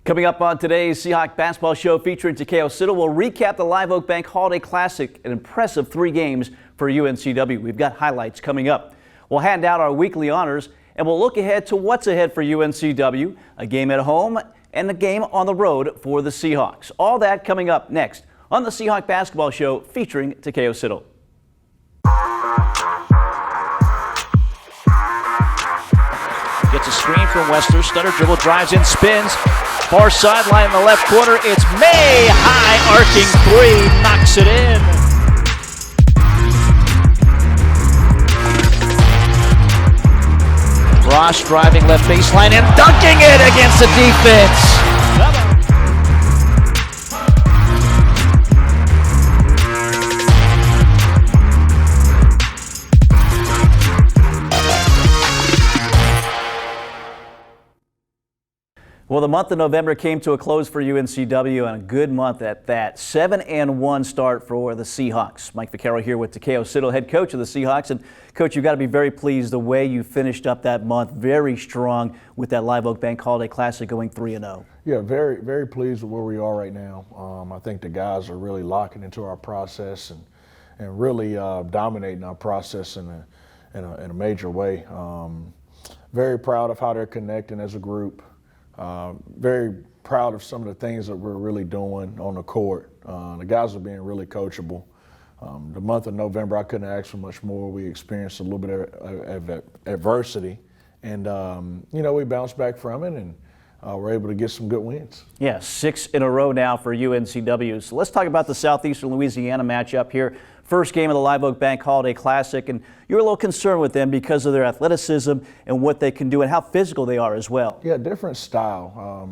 Coming up on today's Seahawk basketball show featuring Takeo Siddle, we'll recap the Live Oak Bank Holiday Classic, an impressive 3 games for UNCW. We've got highlights coming up. We'll hand out our weekly honors, and we'll look ahead to what's ahead for UNCW, a game at home and a game on the road for the Seahawks. All that coming up next on the Seahawk basketball show featuring Takeo Siddle. Gets a screen from Wester. Stutter dribble, drives in, spins. Far sideline in the left corner. It's May. High arcing 3. Knocks it in. Ross driving left baseline and dunking it against the defense. Well, the month of November came to a close for UNCW, and a good month at that. 7-1 start for the Seahawks. Mike Vaccaro here with Takeo Siddle, head coach of the Seahawks. And Coach, you've got to be very pleased the way you finished up that month, very strong with that Live Oak Bank Holiday Classic going 3-0. Yeah, very, very pleased with where we are right now. I think the guys are really locking into our process and really dominating our process in a major way. Very proud of how they're connecting as a group. Very proud of some of the things that we're really doing on the court. The guys are being really coachable. The month of November, I couldn't ask for much more. We experienced a little bit of adversity, and we bounced back from it, and we're able to get some good wins. Yeah, 6 in a row now for UNCW. So let's talk about the Southeastern Louisiana matchup here. First game of the Live Oak Bank Holiday Classic, and you're a little concerned with them because of their athleticism and what they can do and how physical they are as well. Yeah, different style.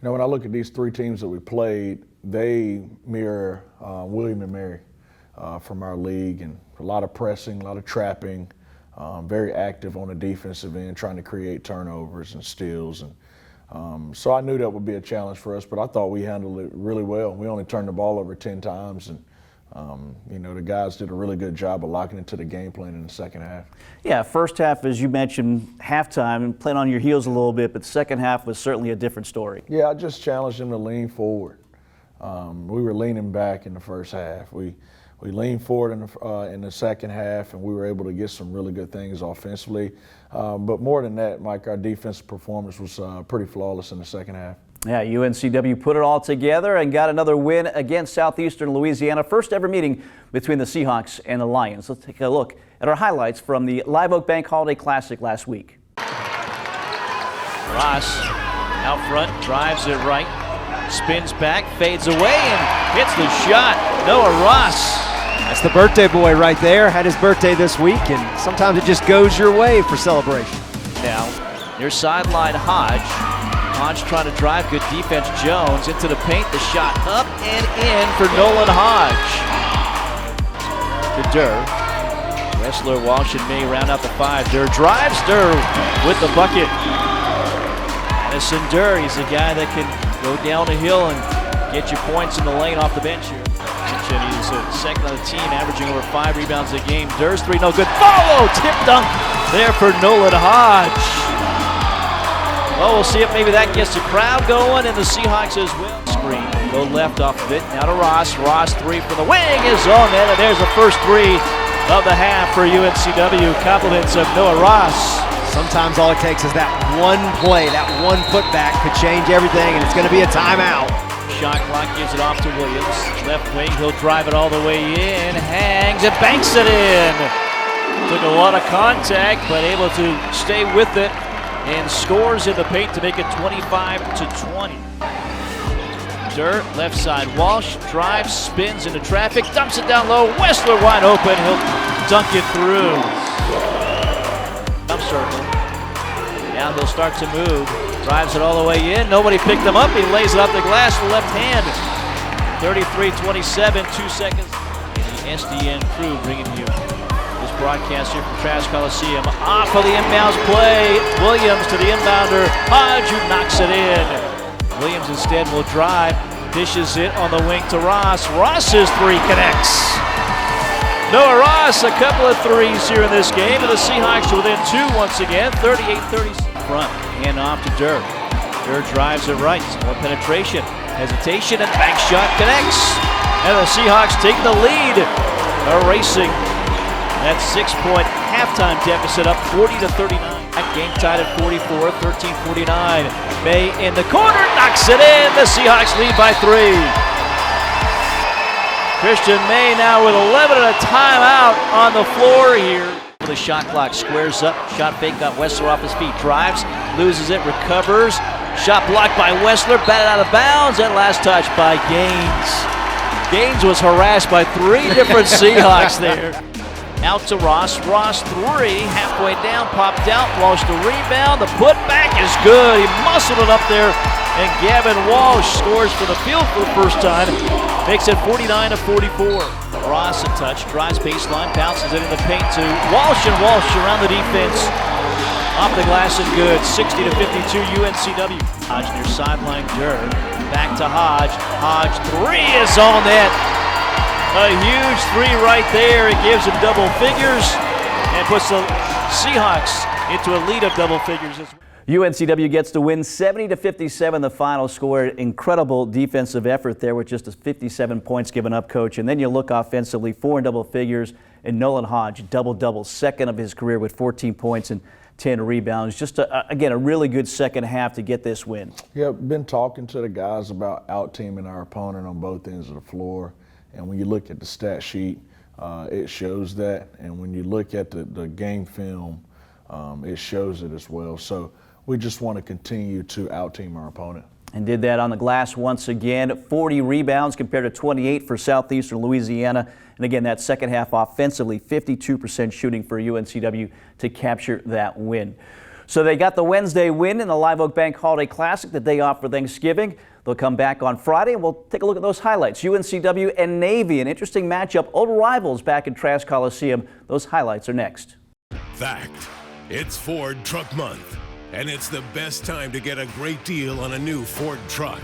When I look at these 3 teams that we played, they mirror William and Mary from our league, and a lot of pressing, a lot of trapping, very active on the defensive end, trying to create turnovers and steals. And so I knew that would be a challenge for us, but I thought we handled it really well. We only turned the ball over 10 times, and the guys did a really good job of locking into the game plan in the second half. Yeah, first half, as you mentioned, halftime, and playing on your heels a little bit, but second half was certainly a different story. Yeah, I just challenged them to lean forward. We were leaning back in the first half. We leaned forward in the second half, and we were able to get some really good things offensively. But more than that, Mike, our defensive performance was pretty flawless in the second half. Yeah, UNCW put it all together and got another win against Southeastern Louisiana. First ever meeting between the Seahawks and the Lions. Let's take a look at our highlights from the Live Oak Bank Holiday Classic last week. Ross out front, drives it right, spins back, fades away, and hits the shot. Noah Ross. That's the birthday boy right there. Had his birthday this week, and sometimes it just goes your way for celebration. Now, near sideline Hodge. Hodge trying to drive, good defense. Jones into the paint, the shot up and in for Nolan Hodge. To Durr. Wrestler, Walsh, and May round out the 5. Durr drives, Durr with the bucket. Addison Durr, he's a guy that can go down a hill and get you points in the lane off the bench here. He's second on the team, averaging over 5 rebounds a game. Durr's 3, no good. Follow, tip dunk there for Nolan Hodge. Well, we'll see if maybe that gets the crowd going, and the Seahawks as well. Screen, go left off of it, now to Ross. Ross 3 from the wing is on net, and there's the first 3 of the half for UNCW. Compliments of Noah Ross. Sometimes all it takes is that one play, that one putback could change everything, and it's going to be a timeout. Shot clock gives it off to Williams. Left wing, he'll drive it all the way in, hangs and banks it in. Took a lot of contact, but able to stay with it. And scores in the paint to make it 25-20. Durr, left side, Walsh, drives, spins into traffic, dumps it down low, Westler wide open, he'll dunk it through. Up circle. Now he'll start to move, drives it all the way in, nobody picked him up, he lays it off the glass with left hand. 33-27, 2 seconds. The SDN crew bringing you broadcast here from Trask Coliseum. Off of the inbounds play. Williams to the inbounder. Hodge who knocks it in. Williams instead will drive. Dishes it on the wing to Ross. Ross's 3 connects. Noah Ross, a couple of 3s here in this game, and the Seahawks are within 2 once again. 38-30 front. Hand off to Durr. Durr drives it right. More penetration. Hesitation and bank shot connects. And the Seahawks take the lead. Erasing that 6-point halftime deficit up 40-39. Game tied at 44, 13-49. May in the corner, knocks it in. The Seahawks lead by 3. Christian May now with 11 and a timeout on the floor here. The shot clock squares up. Shot fake got Wessler off his feet. Drives, loses it, recovers. Shot blocked by Wessler, batted out of bounds. And last touch by Gaines. Gaines was harassed by 3 different Seahawks there. Out to Ross. Ross 3, halfway down, popped out, Walsh the rebound. The putback is good. He muscled it up there, and Gavin Walsh scores for the field for the first time. Makes it 49-44. Ross a touch, drives baseline, bounces it in the paint to Walsh, and Walsh around the defense. Off the glass and good. 60-52 UNCW. Hodge near sideline. Durr back to Hodge. Hodge 3 is on net. A huge 3 right there. It gives him double figures and puts the Seahawks into a lead of double figures as well. UNCW gets to win 70-57, the final score. Incredible defensive effort there with just 57 points given up, Coach. And then you look offensively, 4 in double figures, and Nolan Hodge, double-double, second of his career with 14 points and 10 rebounds. Just, again, a really good second half to get this win. Yeah, been talking to the guys about out-teaming our opponent on both ends of the floor. And when you look at the stat sheet, it shows that. And when you look at the game film, it shows it as well. So we just want to continue to out-team our opponent. And did that on the glass once again. 40 rebounds compared to 28 for Southeastern Louisiana. And again, that second half offensively, 52% shooting for UNCW to capture that win. So they got the Wednesday win in the Live Oak Bank Holiday Classic, the day off for Thanksgiving. They'll come back on Friday, and we'll take a look at those highlights. UNCW and Navy, an interesting matchup. Old rivals back in Trask Coliseum. Those highlights are next. Fact, it's Ford Truck Month, and it's the best time to get a great deal on a new Ford truck.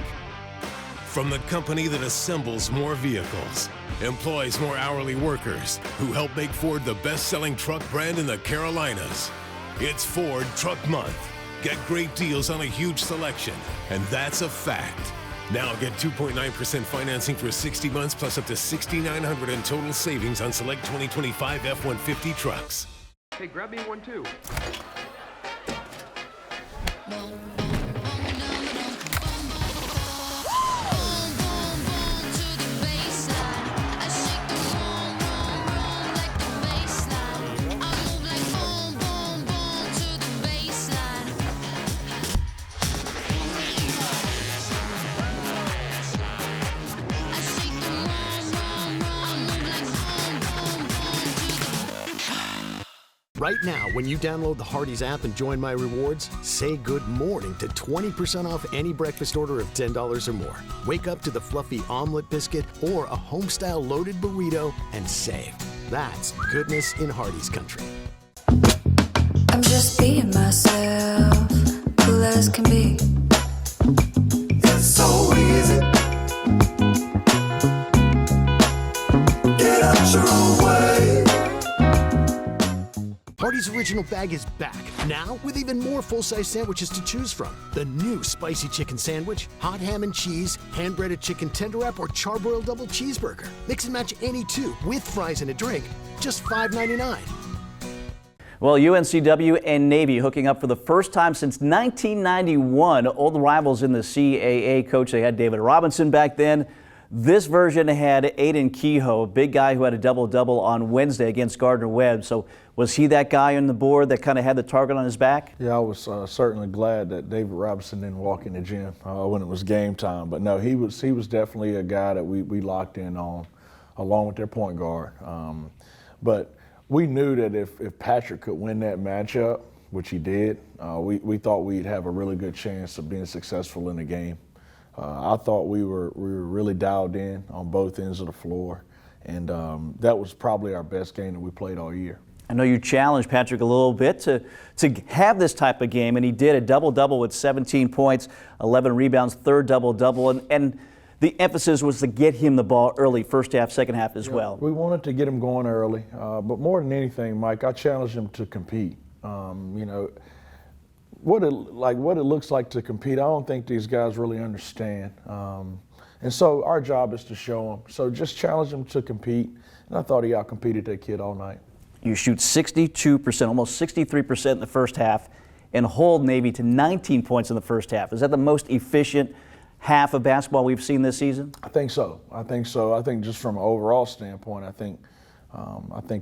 From the company that assembles more vehicles, employs more hourly workers, who help make Ford the best-selling truck brand in the Carolinas. It's Ford Truck Month. Get great deals on a huge selection, and that's a fact. Now get 2.9% financing for 60 months plus up to $6,900 in total savings on select 2025 F-150 trucks. Hey, grab me one too. Right now, when you download the Hardee's app and join My Rewards, say good morning to 20% off any breakfast order of $10 or more. Wake up to the fluffy omelet biscuit or a home-style loaded burrito and save. That's goodness in Hardee's country. I'm just being myself, cool as can be. It's so easy. Get out your own way. Hardee's Original Bag is back, now with even more full-size sandwiches to choose from. The new spicy chicken sandwich, hot ham and cheese, hand-breaded chicken tender wrap, or charbroiled double cheeseburger. Mix and match any two with fries and a drink, just $5.99. Well, UNCW and Navy hooking up for the first time since 1991. Old rivals in the CAA, Coach. They had David Robinson back then. This version had Aiden Kehoe, a big guy who had a double-double on Wednesday against Gardner-Webb. So was he that guy on the board that kind of had the target on his back? Yeah, I was certainly glad that David Robinson didn't walk in the gym when it was game time. But no, he was definitely a guy that we locked in on, along with their point guard. But we knew that if Patrick could win that matchup, which he did, we thought we'd have a really good chance of being successful in the game. I thought we were really dialed in on both ends of the floor, and that was probably our best game that we played all year. I know you challenged Patrick a little bit to have this type of game, and he did. A double-double with 17 points, 11 rebounds, third double-double, and the emphasis was to get him the ball early, first half, second half as well. We wanted to get him going early, but more than anything, Mike, I challenged him to compete. You know, what it looks like to compete, I don't think these guys really understand. And so our job is to show them. So just challenge them to compete. And I thought he outcompeted that kid all night. You shoot 62%, almost 63% in the first half, and hold Navy to 19 points in the first half. Is that the most efficient half of basketball we've seen this season? I think so. I think just from an overall standpoint, I think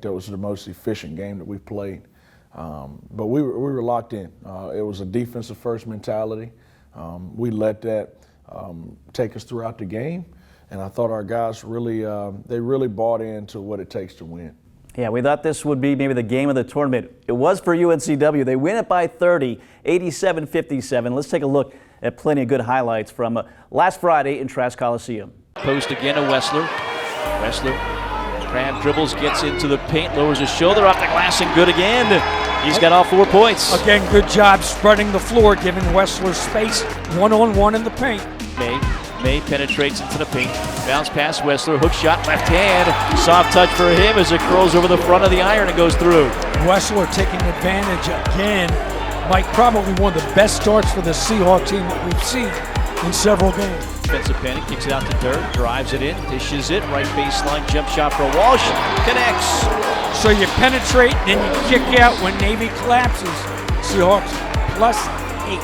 that was the most efficient game that we've played. But we were locked in. It was a defensive first mentality. We let that take us throughout the game, and I thought our guys really bought into what it takes to win. Yeah, we thought this would be maybe the game of the tournament. It was for UNCW. They win it by 30, 87-57. Let's take a look at plenty of good highlights from last Friday in Trask Coliseum. Post again to Wessler. Wessler, Crab dribbles, gets into the paint, lowers his shoulder off the glass, and good again. He's got all 4 points. Again, good job spreading the floor, giving Wessler space, one-on-one in the paint. May penetrates into the paint, bounce past Wessler, hook shot, left hand, soft touch for him as it curls over the front of the iron and goes through. Wessler taking advantage again. Mike, probably one of the best starts for the Seahawk team that we've seen in several games. Defensive panic, kicks it out to Dirk, drives it in, dishes it, right baseline, jump shot for Walsh, connects. So you penetrate, then you kick out when Navy collapses. Seahawks +8.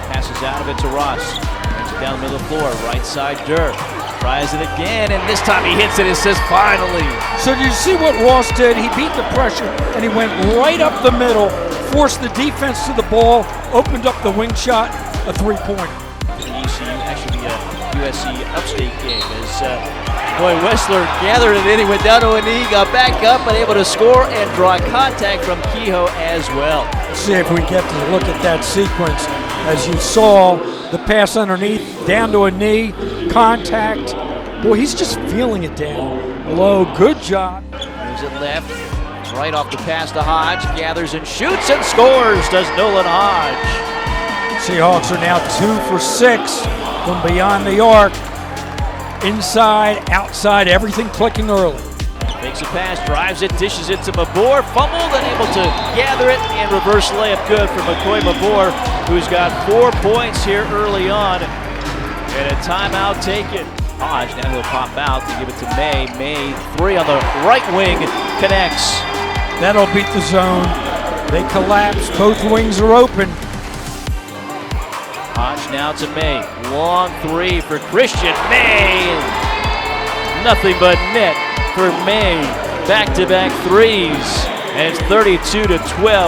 Passes out of it to Ross. Brings it down the middle of the floor. Right side, Dirk. Tries it again, and this time he hits it. It says finally. So did you see what Ross did? He beat the pressure, and he went right up the middle, forced the defense to the ball, opened up the wing shot, a three-pointer. ECU, actually a USC upstate game. As Wessler gathered it in. He went down to a knee, got back up, and able to score and draw contact from Kehoe as well. Let's see if we get to look at that sequence. As you saw, the pass underneath, down to a knee, contact. Boy, he's just feeling it down low. Good job. Moves it left, right off the pass to Hodge. Gathers and shoots and scores, does Nolan Hodge. Seahawks are now 2 for 6 from beyond the arc. Inside, outside, everything clicking early. Makes a pass, drives it, dishes it to Mabor, fumbled and able to gather it, and reverse layup good for McCoy Mabor, who's got 4 points here early on, and a timeout taken. Hodge, now he'll pop out to give it to May. May, 3 on the right wing, connects. That'll beat the zone. They collapse, both wings are open. Hodge now to May, long 3 for Christian. May, nothing but net for May, back-to-back threes, and it's 32-12,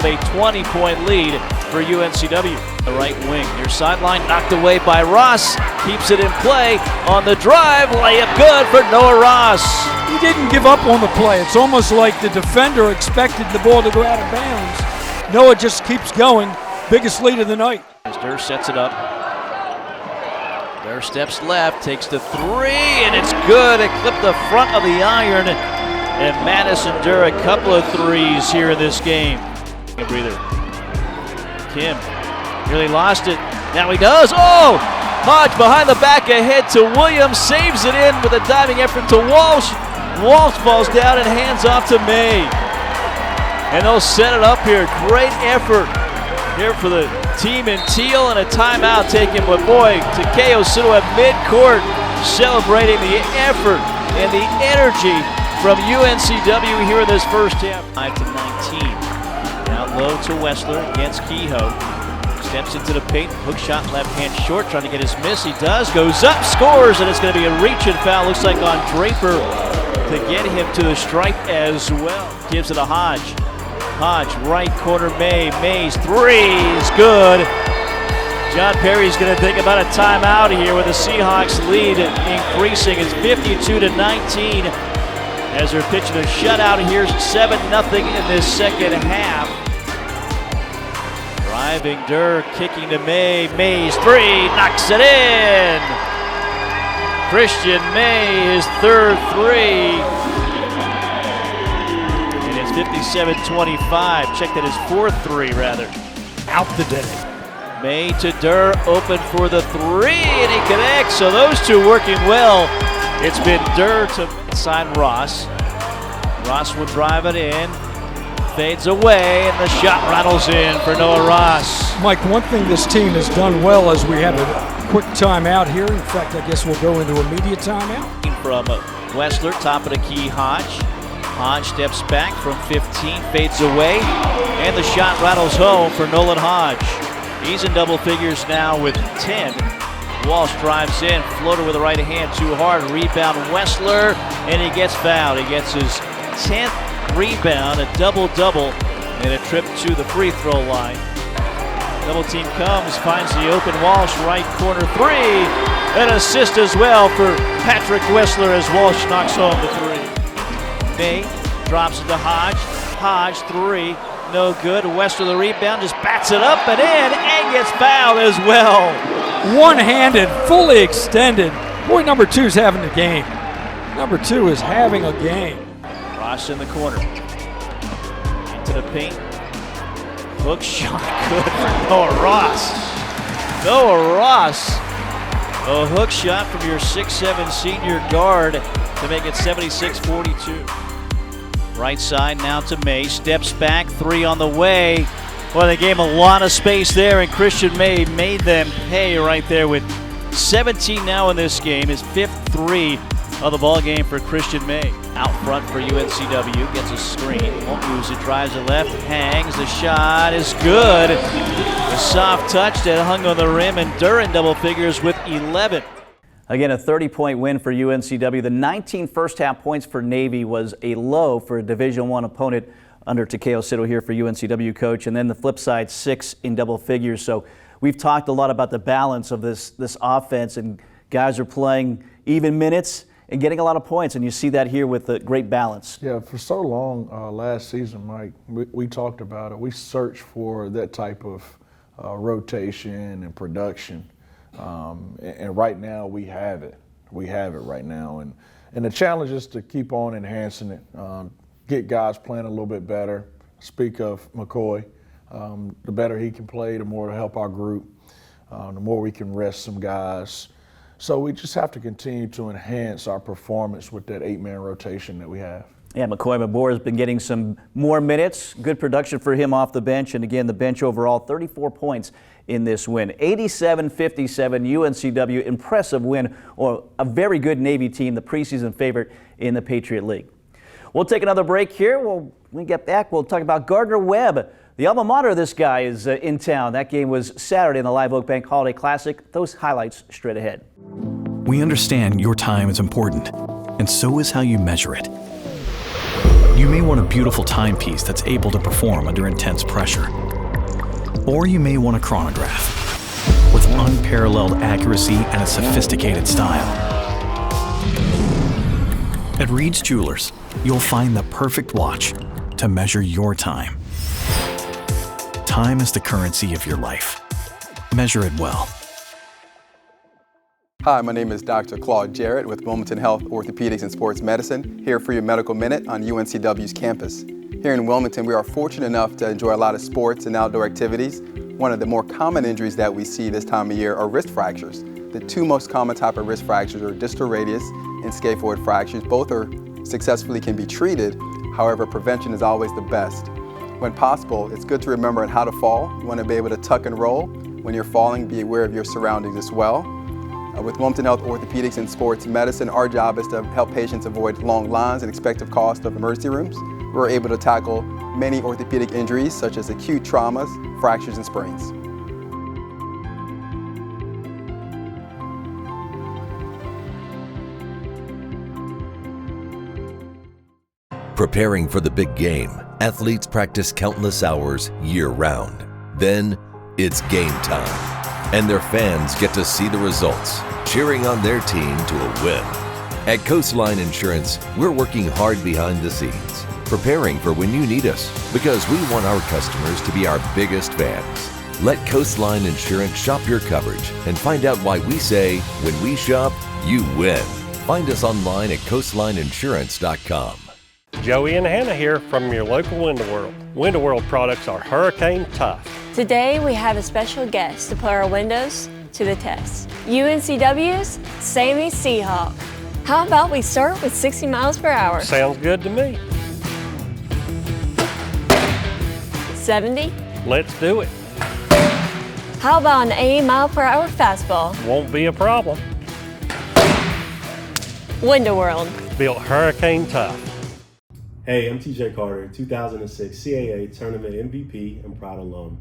a 20-point lead for UNCW. The right wing, near sideline, knocked away by Ross, keeps it in play on the drive, layup good for Noah Ross. He didn't give up on the play. It's almost like the defender expected the ball to go out of bounds. Noah just keeps going, biggest lead of the night. As Durr sets it up, Durr steps left, takes the 3, and it's good. It clipped the front of the iron, and Madison Durr a couple of threes here in this game. A breather. Kim nearly lost it. Now he does. Oh! Hodge behind the back ahead to Williams, saves it in with a diving effort to Walsh. Walsh falls down and hands off to May. And they'll set it up here. Great effort here for the team in teal, and a timeout taken. But boy, Takeo Sito at midcourt celebrating the effort and the energy from UNCW here in this first half. 5-19. Down low to Wessler against Kehoe. Steps into the paint, hook shot, left hand short, trying to get his miss. He does, goes up, scores, and it's going to be a reach and foul. Looks like on Draper to get him to the stripe as well. Gives it to Hodge. Hodge, right corner, May. May's 3 is good. John Perry's going to think about a timeout here with the Seahawks lead increasing. It's 52-19 as they're pitching a shutout here. 7-0 in this second half. Driving Durr, kicking to May. May's 3, knocks it in. Christian May, his third 3. 57-25. Check that, his 4th 3 rather. Out the day. May to Durr, open for the 3, and he connects. So those two working well. It's been Durr to inside Ross. Ross will drive it in. fades away, and the shot rattles in for Noah Ross. Mike, one thing this team has done well is we have a quick timeout here. In fact, I guess we'll go into immediate timeout. From Wessler, top of the key, Hodge. Hodge steps back from 15, fades away, and the shot rattles home for Nolan Hodge. He's in double figures now with 10. Walsh drives in, floater with the right hand, too hard, rebound Wessler, and he gets fouled. He gets his 10th rebound, a double-double, and a trip to the free throw line. Double team comes, finds the open Walsh, right corner three, an assist as well for Patrick Wessler as Walsh knocks home the three. May drops it to Hodge, Hodge three, no good. Wessler the rebound, just bats it up and in, and gets fouled as well. One-handed, fully extended. Boy, number 2's having a game. Number 2 is having a game. Ross in the corner. Into the paint. Hook shot good for Noah Ross. Noah Ross. A hook shot from your 6'7" senior guard to make it 76-42. Right side now to May. Steps back, three on the way. Well, they gave him a lot of space there, and Christian May made them pay right there with 17 now in this game. His 5th three of the ball game for Christian May. Out front for UNCW, gets a screen, won't lose it, drives it left, hangs, the shot is good. A soft touch that hung on the rim, and Duran double figures with 11. Again, a 30-point win for UNCW. The 19 first-half points for Navy was a low for a Division I opponent under Takeo Sito here for UNCW coach, and then the flip side, 6 in double figures. So we've talked a lot about the balance of this offense, and guys are playing even minutes and getting a lot of points, and you see that here with a great balance. Yeah, for so long last season, Mike, we talked about it. We searched for that type of rotation and production, and right now we have it. We have it right now, and the challenge is to keep on enhancing it. Get guys playing a little bit better. Speak of McCoy, the better he can play, the more to help our group, the more we can rest some guys. So we just have to continue to enhance our performance with that 8-man rotation that we have. Yeah, McCoy Mabor has been getting some more minutes. Good production for him off the bench. And again, the bench overall, 34 points in this win. 87-57 UNCW, impressive win, or a very good Navy team, the preseason favorite in the Patriot League. We'll take another break here. When we get back, we'll talk about Gardner Webb. The alma mater of this guy is in town. That game was Saturday in the Live Oak Bank Holiday Classic. Those highlights straight ahead. We understand your time is important, and so is how you measure it. You may want a beautiful timepiece that's able to perform under intense pressure. Or you may want a chronograph with unparalleled accuracy and a sophisticated style. At Reed's Jewelers, you'll find the perfect watch to measure your time. Time is the currency of your life. Measure it well. Hi, my name is Dr. Claude Jarrett with Wilmington Health Orthopedics and Sports Medicine, here for your Medical Minute on UNCW's campus. Here in Wilmington, we are fortunate enough to enjoy a lot of sports and outdoor activities. One of the more common injuries that we see this time of year are wrist fractures. The two most common type of wrist fractures are distal radius and scaphoid fractures. Both successfully can be treated. However, prevention is always the best. When possible, it's good to remember how to fall. You want to be able to tuck and roll. When you're falling, be aware of your surroundings as well. With Wilmington Health Orthopedics and Sports Medicine, our job is to help patients avoid long lines and expected cost of emergency rooms. We're able to tackle many orthopedic injuries such as acute traumas, fractures, and sprains. Preparing for the big game, athletes practice countless hours year-round. Then, it's game time. And their fans get to see the results, cheering on their team to a win. At Coastline Insurance, we're working hard behind the scenes, preparing for when you need us, because we want our customers to be our biggest fans. Let Coastline Insurance shop your coverage and find out why we say, when we shop, you win. Find us online at coastlineinsurance.com. Joey and Hannah here from your local Window World. Window World products are hurricane tough. Today we have a special guest to put our windows to the test. UNCW's Sammy Seahawk. How about we start with 60 miles per hour? Sounds good to me. 70? Let's do it. How about an 80-mile-per-hour fastball? Won't be a problem. Window World. Built hurricane tough. Hey, I'm TJ Carter, 2006 CAA Tournament MVP and proud alum.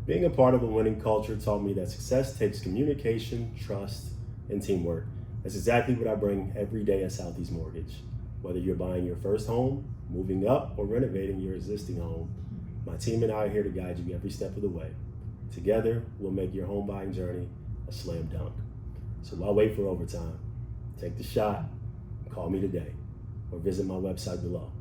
Being a part of a winning culture taught me that success takes communication, trust, and teamwork. That's exactly what I bring every day at Southeast Mortgage. Whether you're buying your first home, moving up, or renovating your existing home, my team and I are here to guide you every step of the way. Together, we'll make your home buying journey a slam dunk. So why wait for overtime? Take the shot, call me today, or visit my website below.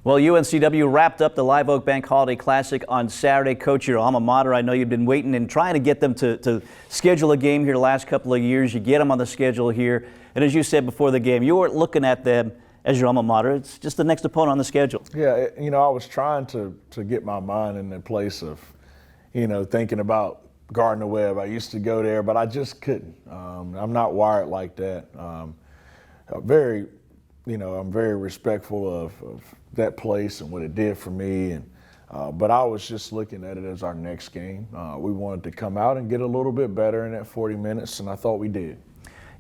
Well, UNCW wrapped up the Live Oak Bank Holiday Classic on Saturday. Coach, your alma mater, I know you've been waiting and trying to get them to schedule a game here the last couple of years. You get them on the schedule here. And as you said before the game, you weren't looking at them as your alma mater. It's just the next opponent on the schedule. Yeah, you know, I was trying to get my mind in the place of, you know, thinking about Gardner Webb. I used to go there, but I just couldn't. I'm not wired like that. I'm very respectful of that place and what it did for me. And but I was just looking at it as our next game. We wanted to come out and get a little bit better in that 40 minutes, and I thought we did.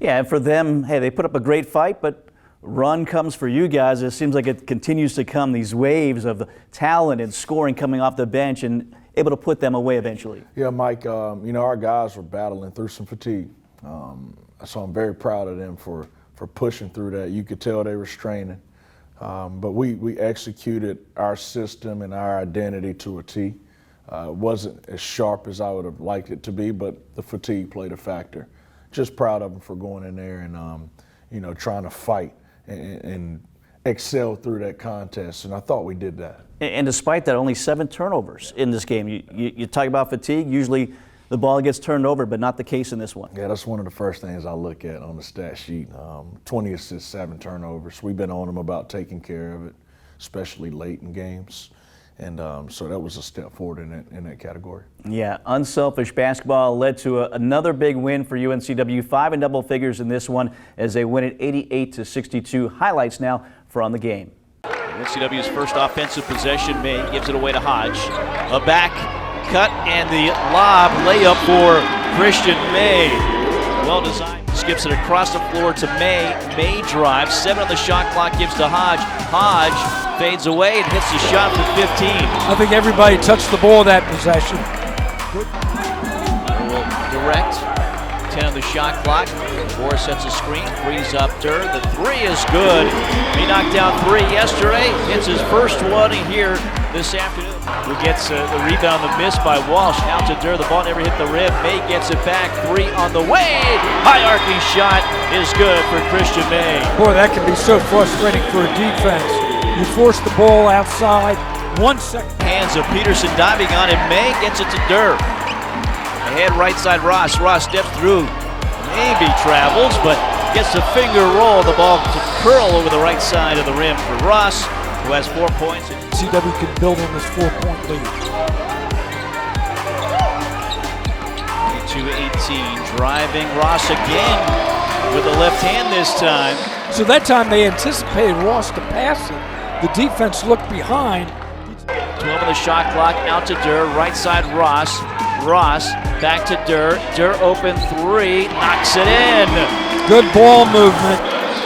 Yeah, and for them, hey, they put up a great fight, but run comes for you guys. It seems like it continues to come, these waves of talent and scoring coming off the bench and able to put them away eventually. Yeah, Mike, you know, our guys were battling through some fatigue. So I'm very proud of them for pushing through that. You could tell they were straining. But we executed our system and our identity to a T. It wasn't as sharp as I would have liked it to be, but the fatigue played a factor. Just proud of them for going in there and, you know, trying to fight and excel through that contest, and I thought we did that. And despite that, only 7 turnovers in this game. You talk about fatigue, usually the ball gets turned over, but not the case in this one. Yeah, that's one of the first things I look at on the stat sheet. 20 assists, 7 turnovers. We've been on them about taking care of it, especially late in games. And so that was a step forward in that category. Yeah, unselfish basketball led to another big win for UNCW, 5 in double figures in this one as they win it 88-62. Highlights now for On the Game. UNCW's first offensive possession, May gives it away to Hodge. A back cut and the lob layup for Christian May. Well designed. Skips it across the floor to May. May drives. 7 on the shot clock, gives to Hodge. Hodge fades away and hits the shot for 15. I think everybody touched the ball that possession. Direct. 10 on the shot clock. Bohr sets a screen, frees up Durr. The 3 is good. He knocked down 3 yesterday. Hits his first one here this afternoon. Who gets the rebound, the miss by Walsh. Out to Durr. The ball never hit the rim. May gets it back. 3 on the way. High arcing shot is good for Christian May. Boy, that can be so frustrating for a defense. You force the ball outside. 1 second. Hands of Peterson diving on it. May gets it to Durr. Ahead right side Ross. Ross steps through. Maybe travels, but gets a finger roll. The ball to curl over the right side of the rim for Ross, who has 4 points. CW can build on this 4-point lead. 22-18, driving Ross again with the left hand this time. So that time they anticipated Ross to pass it. The defense looked behind. 12 on the shot clock, out to Durr, right side Ross. Ross back to Durr. Durr open 3, knocks it in. Good ball movement.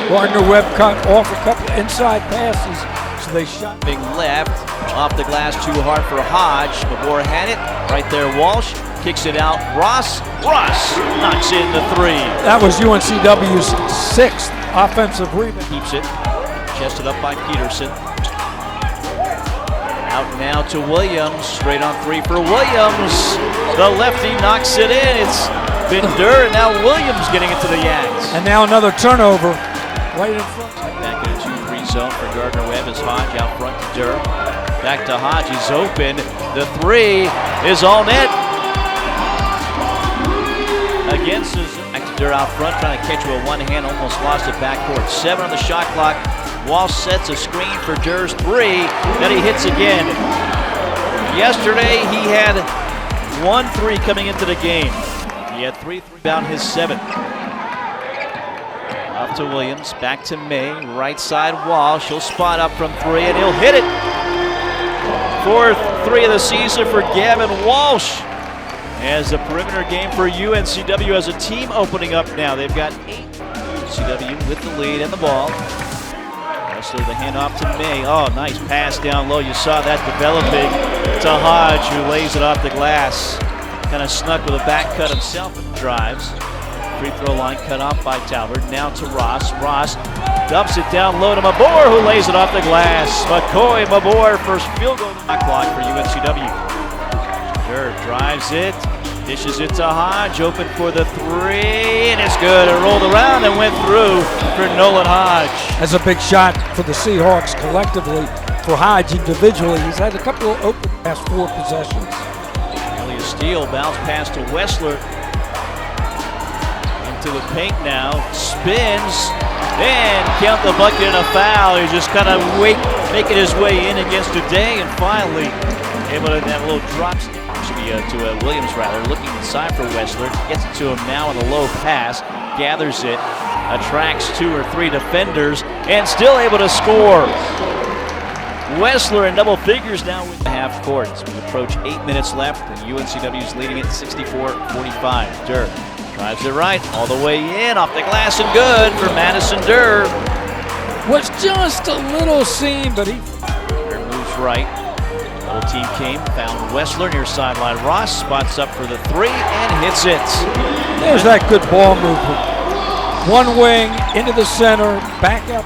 Gardner Webb cut off a couple inside passes, so they shot. Big left, off the glass too hard for Hodge. Mabor had it, right there Walsh, kicks it out. Ross knocks in the 3. That was UNCW's 6th offensive rebound. Keeps it, chested up by Peterson. Out now to Williams, straight on 3 for Williams. The lefty knocks it in. It's been Durr, and now Williams getting it to the Yaks. And now another turnover right in front. Back in a 2-3 zone for Gardner Webb as Hodge out front to Durr. Back to Hodge, he's open. The 3 is all net. Against his, back to Durr out front, trying to catch it with one hand, almost lost it backcourt. 7 on the shot clock. Walsh sets a screen for Durr's 3, then he hits again. Yesterday he had 1 3 coming into the game. He had 3 rebound his 7th. Off to Williams, back to May, right side Walsh. He'll spot up from 3 and he'll hit it. 4th 3 of the season for Gavin Walsh. As a perimeter game for UNCW as a team opening up now. They've got 8. UNCW with the lead and the ball. Wrestler the handoff to May. Oh, nice pass down low. You saw that developing to Hodge, who lays it off the glass. Kind of snuck with a back cut himself and drives. Free throw line cut off by Talbert. Now to Ross. Ross dumps it down low to Mabor, who lays it off the glass. McCoy Mabor, first field goal on the clock for UNCW. Durr drives it, dishes it to Hodge, open for the 3, and it's good. It rolled around and went through for Nolan Hodge. That's a big shot for the Seahawks collectively. For Hodge individually, he's had a couple of open past 4 possessions. Nearly a steal, bounce pass to Wessler. To the paint now, spins, and count the bucket and a foul. He's just kind of making his way in against Today, and finally able to have a little drop to Williams rather, looking inside for Wessler. Gets it to him now on a low pass, gathers it, attracts 2 or 3 defenders, and still able to score. Wessler in double figures now with the half court. As we approach 8 minutes left, and UNCW's leading it 64-45. Durr drives it right, all the way in, off the glass and good for Madison Durr. Was just a little seam, but he moves right. The whole team came, found Wessler near sideline. Ross spots up for the 3 and hits it. There's that good ball movement. One wing, into the center, back up.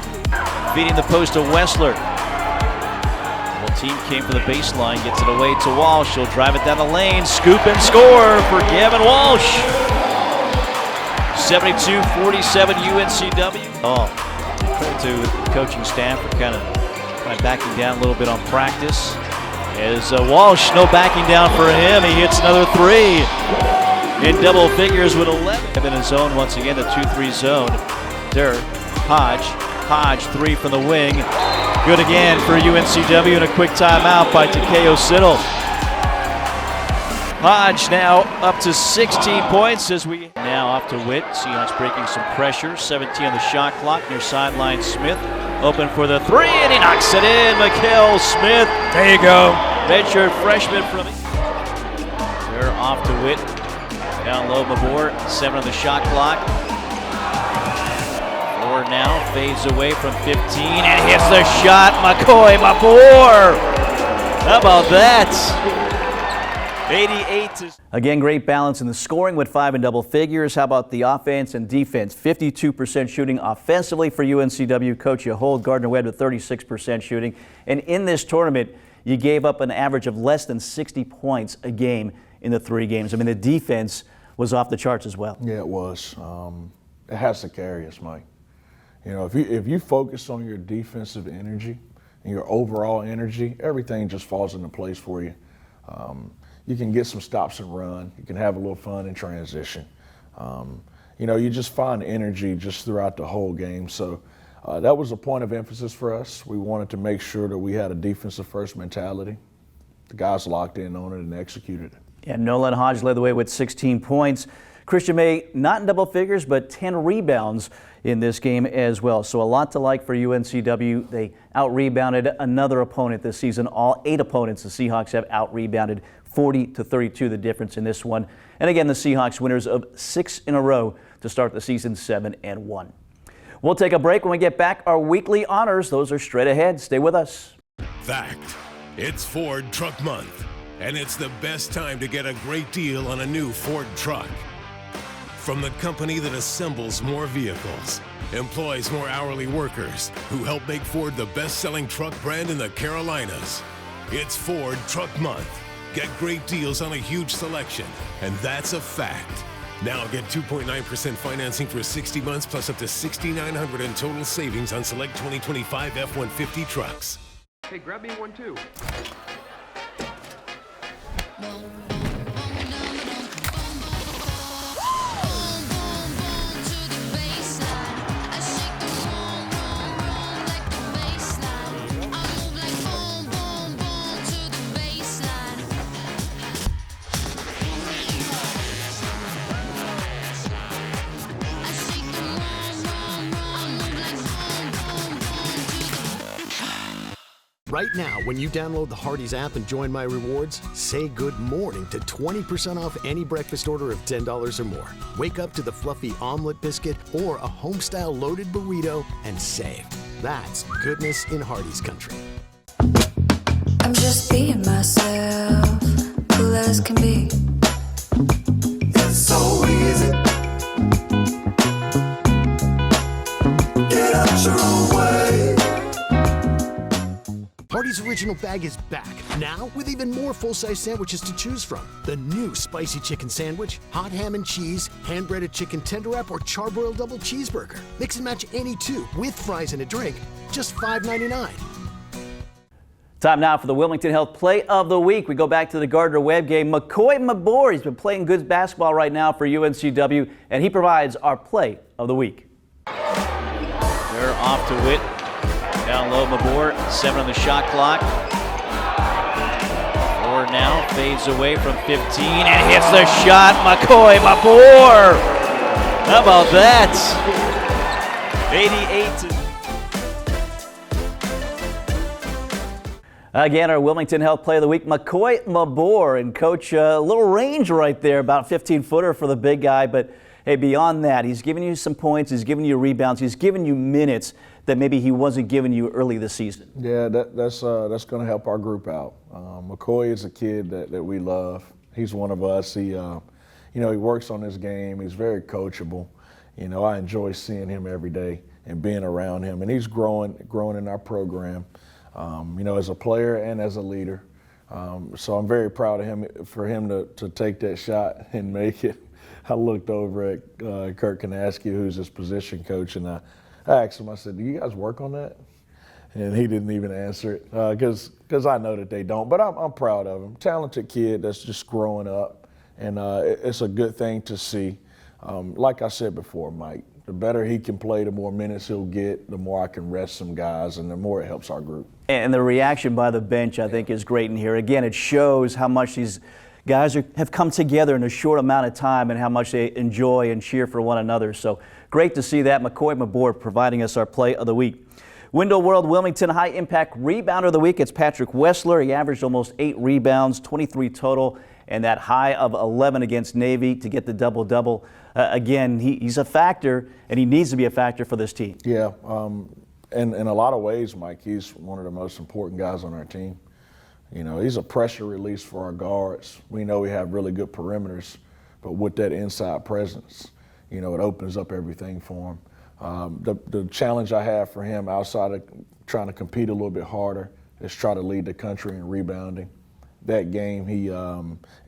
Feeding the post to Wessler. The whole team came for the baseline, gets it away to Walsh. He'll drive it down the lane, scoop and score for Gavin Walsh. 72-47 UNCW. Oh, credit to the coaching staff for kind of backing down a little bit on practice. As Walsh, no backing down for him. He hits another 3 in double figures with 11. In his zone once again, the 2-3 zone. Durr, Hodge 3 from the wing. Good again for UNCW, and a quick timeout by Takeo Siddle. Hodge now up to 16 points as we now off to Witt. Seahawks breaking some pressure. 17 on the shot clock near sideline. Smith open for the 3 and he knocks it in. Mikael Smith. There you go. Redshirt freshman from it. They're off to Witt. Down low Mabor. 7 on the shot clock. 4 now fades away from 15 and hits the shot. McCoy Mabor. How about that? 88. Again, great balance in the scoring with 5 in double figures. How about the offense and defense? 52% shooting offensively for UNCW. Coach, you hold Gardner-Webb to 36% shooting. And in this tournament, you gave up an average of less than 60 points a game in the 3 games. I mean, the defense was off the charts as well. Yeah, it was. It has to carry us, Mike. You know, if you focus on your defensive energy and your overall energy, everything just falls into place for you. You can get some stops and run. You can have a little fun in transition. You know, you just find energy just throughout the whole game. So that was a point of emphasis for us. We wanted to make sure that we had a defensive first mentality. The guys locked in on it and executed it. Yeah, Nolan Hodge led the way with 16 points. Christian May, not in double figures, but 10 rebounds in this game as well. So a lot to like for UNCW. They out-rebounded another opponent this season. All 8 opponents the Seahawks have out-rebounded. 40-32 the difference in this one. And again, the Seahawks winners of 6 in a row to start the season 7-1. We'll take a break. When we get back, our weekly honors. Those are straight ahead. Stay with us. Fact. It's Ford Truck Month, and it's the best time to get a great deal on a new Ford truck. From the company that assembles more vehicles, employs more hourly workers, who help make Ford the best-selling truck brand in the Carolinas. It's Ford Truck Month. Get great deals on a huge selection, and that's a fact. Now get 2.9% financing for 60 months plus up to $6,900 in total savings on select 2025 F-150 trucks. Hey, grab me one too. Right now, when you download the Hardee's app and join My Rewards, say good morning to 20% off any breakfast order of $10 or more. Wake up to the fluffy omelet biscuit or a home-style loaded burrito and save. That's goodness in Hardee's country. I'm just being myself, cool as can be. It's so easy. Get out your own way. Hardee's Original Bag is back, now with even more full-size sandwiches to choose from. The new spicy chicken sandwich, hot ham and cheese, hand-breaded chicken tender wrap, or charbroiled double cheeseburger. Mix and match any two with fries and a drink, just $5.99. Time now for the Wilmington Health Play of the Week. We go back to the Gardner-Webb game. McCoy Mabor, he's been playing good basketball right now for UNCW, and he provides our Play of the Week. They're off to it. Down low, Mabor, 7 on the shot clock. 4 now, fades away from 15 and hits the shot. McCoy Mabor! How about that? 88. Again, our Wilmington Health Play of the Week, McCoy Mabor. And Coach, a little range right there, about 15-footer for the big guy. But, hey, beyond that, he's giving you some points, he's giving you rebounds, he's giving you minutes that maybe he wasn't giving you early this season. Yeah, that's going to help our group out. McCoy is a kid that we love. He's one of us. He, he works on his game. He's very coachable. I enjoy seeing him every day and being around him. And he's growing in our program, as a player and as a leader. So I'm very proud of him for him to take that shot and make it. I looked over at Kurt Kanaski, who's his position coach, and I asked him, I said, do you guys work on that? And he didn't even answer it because I know that they don't. But I'm proud of him. Talented kid that's just growing up, and it's a good thing to see. Like I said before, Mike, the better he can play, the more minutes he'll get, the more I can rest some guys, and the more it helps our group. And the reaction by the bench, I think, is great in here. Again, it shows how much these guys have come together in a short amount of time and how much they enjoy and cheer for one another. So great to see that. McCoy Mabor providing us our Play of the Week. Window World Wilmington High Impact Rebounder of the Week. It's Patrick Wessler. He averaged almost 8 rebounds, 23 total, and that high of 11 against Navy to get the double-double. Again, he's a factor, and he needs to be a factor for this team. Yeah, in a lot of ways, Mike, he's one of the most important guys on our team. He's a pressure release for our guards. We know we have really good perimeters, but with that inside presence, it opens up everything for him. The challenge I have for him outside of trying to compete a little bit harder is try to lead the country in rebounding. That game he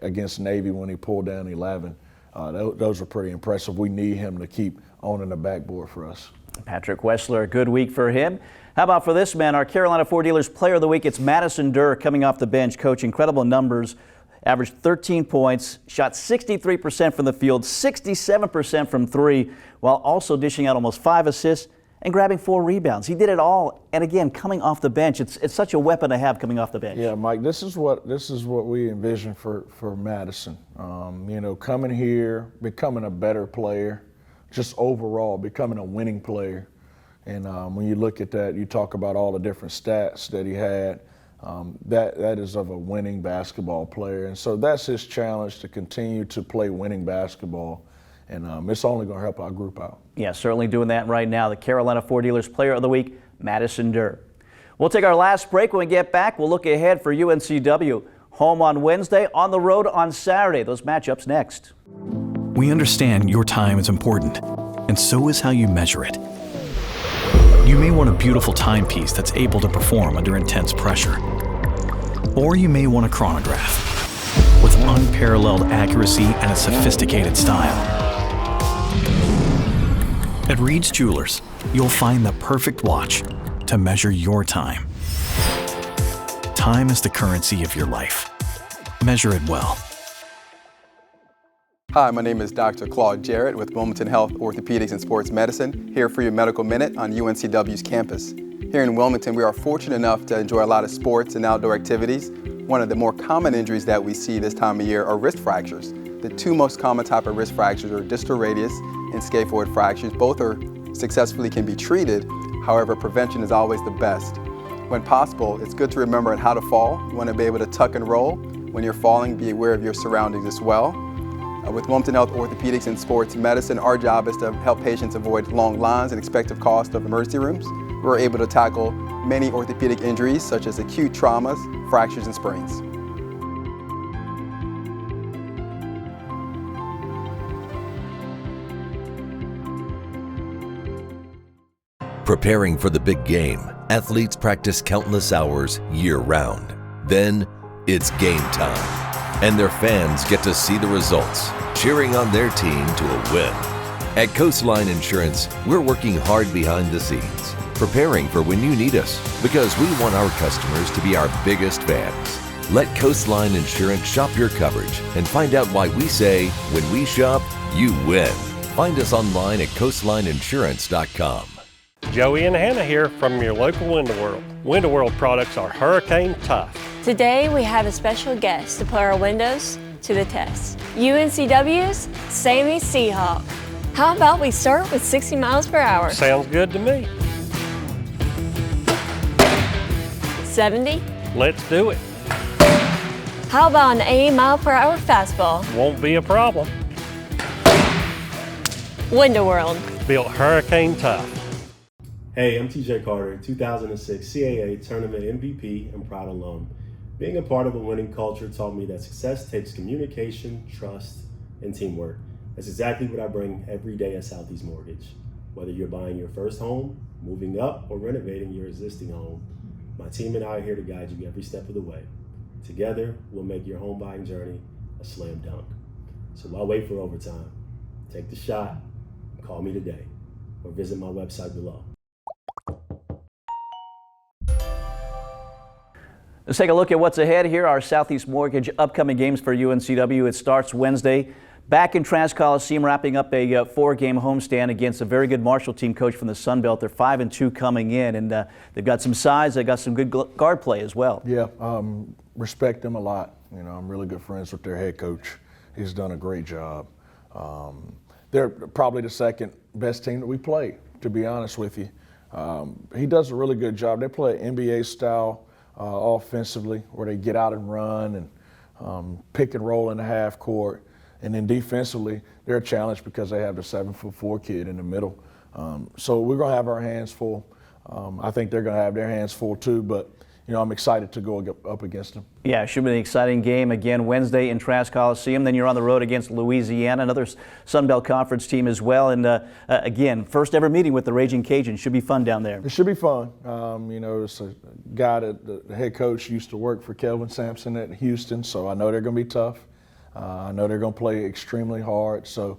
against Navy when he pulled down 11, those are pretty impressive. We need him to keep owning the backboard for us. Patrick Wessler, a good week for him. How about for this man, our Carolina Ford Dealers Player of the Week? It's Madison Durr coming off the bench. Coach, incredible numbers. Averaged 13 points, shot 63% from the field, 67% from 3, while also dishing out almost 5 assists and grabbing 4 rebounds. He did it all, and again, coming off the bench. It's such a weapon to have coming off the bench. Yeah, Mike, this is what we envision for Madison. Coming here, becoming a better player, just overall becoming a winning player. And when you look at that, you talk about all the different stats that he had. That is of a winning basketball player. And so that's his challenge, to continue to play winning basketball. And it's only going to help our group out. Yeah, certainly doing that right now. The Carolina Ford Dealers Player of the Week, Madison Durr. We'll take our last break. When we get back, we'll look ahead for UNCW. Home on Wednesday, on the road on Saturday. Those matchups next. We understand your time is important, and so is how you measure it. You may want a beautiful timepiece that's able to perform under intense pressure. Or you may want a chronograph with unparalleled accuracy and a sophisticated style. At Reed's Jewelers, you'll find the perfect watch to measure your time. Time is the currency of your life. Measure it well. Hi, my name is Dr. Claude Jarrett with Wilmington Health Orthopedics and Sports Medicine, here for your Medical Minute on UNCW's campus. Here in Wilmington, we are fortunate enough to enjoy a lot of sports and outdoor activities. One of the more common injuries that we see this time of year are wrist fractures. The 2 most common type of wrist fractures are distal radius and scaphoid fractures. Both successfully can be treated. However, prevention is always the best. When possible, it's good to remember how to fall. You want to be able to tuck and roll. When you're falling, be aware of your surroundings as well. With Wilmington Health Orthopedics and Sports Medicine, our job is to help patients avoid long lines and expected cost of emergency rooms. We're able to tackle many orthopedic injuries such as acute traumas, fractures, and sprains. Preparing for the big game, athletes practice countless hours year-round. Then, it's game time, and their fans get to see the results, cheering on their team to a win. At Coastline Insurance, we're working hard behind the scenes, preparing for when you need us, because we want our customers to be our biggest fans. Let Coastline Insurance shop your coverage and find out why we say, when we shop, you win. Find us online at coastlineinsurance.com. Joey and Hannah here from your local Window World. Window World products are hurricane tough. Today we have a special guest to put our windows to the test. UNCW's Sammy Seahawk. How about we start with 60 miles per hour? Sounds good to me. 70? Let's do it. How about an 80 mile per hour fastball? Won't be a problem. Window World. Built hurricane tough. Hey, I'm TJ Carter, 2006 CAA Tournament MVP and Proud alum. Being a part of a winning culture taught me that success takes communication, trust, and teamwork. That's exactly what I bring every day at Southeast Mortgage. Whether you're buying your first home, moving up, or renovating your existing home, my team and I are here to guide you every step of the way. Together, we'll make your home buying journey a slam dunk. So why wait for overtime? Take the shot, call me today, or visit my website below. Let's take a look at what's ahead here. Our Southeast Mortgage upcoming games for UNCW. It starts Wednesday. Back in Trask Coliseum, wrapping up a 4-game homestand against a very good Marshall team coach from the Sun Belt. They're 5-2 coming in, and they've got some size. They've got some good guard play as well. Yeah, respect them a lot. You know, I'm really good friends with their head coach. He's done a great job. They're probably the second best team that we play, to be honest with you. He does a really good job. They play NBA style offensively, where they get out and run and pick and roll in the half court. And then defensively, they're a challenge because they have the 7'4" kid in the middle. So we're going to have our hands full. I think they're going to have their hands full too, but you know, I'm excited to go up against them. Yeah, it should be an exciting game again Wednesday in Trask Coliseum. Then you're on the road against Louisiana, another Sun Belt Conference team as well. And again, first ever meeting with the Raging Cajuns. Should be fun down there. It should be fun. You know, it's a guy that the head coach used to work for Kelvin Sampson at Houston, so I know they're going to be tough. I know they're going to play extremely hard, so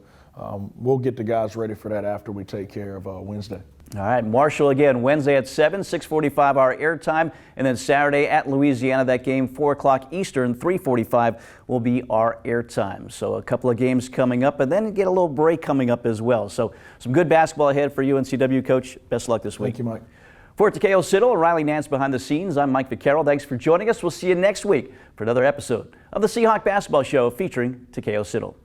we'll get the guys ready for that after we take care of Wednesday. All right, Marshall again Wednesday at 7, 6:45 our airtime, and then Saturday at Louisiana. That game 4 o'clock Eastern, 3:45 will be our airtime. So a couple of games coming up, and then get a little break coming up as well. So some good basketball ahead for UNCW, Coach. Best of luck this week. Thank you, Mike. For Takeo Siddle, Riley Nance behind the scenes, I'm Mike Vaccaro. Thanks for joining us. We'll see you next week for another episode of the Seahawk Basketball Show featuring Takeo Siddle.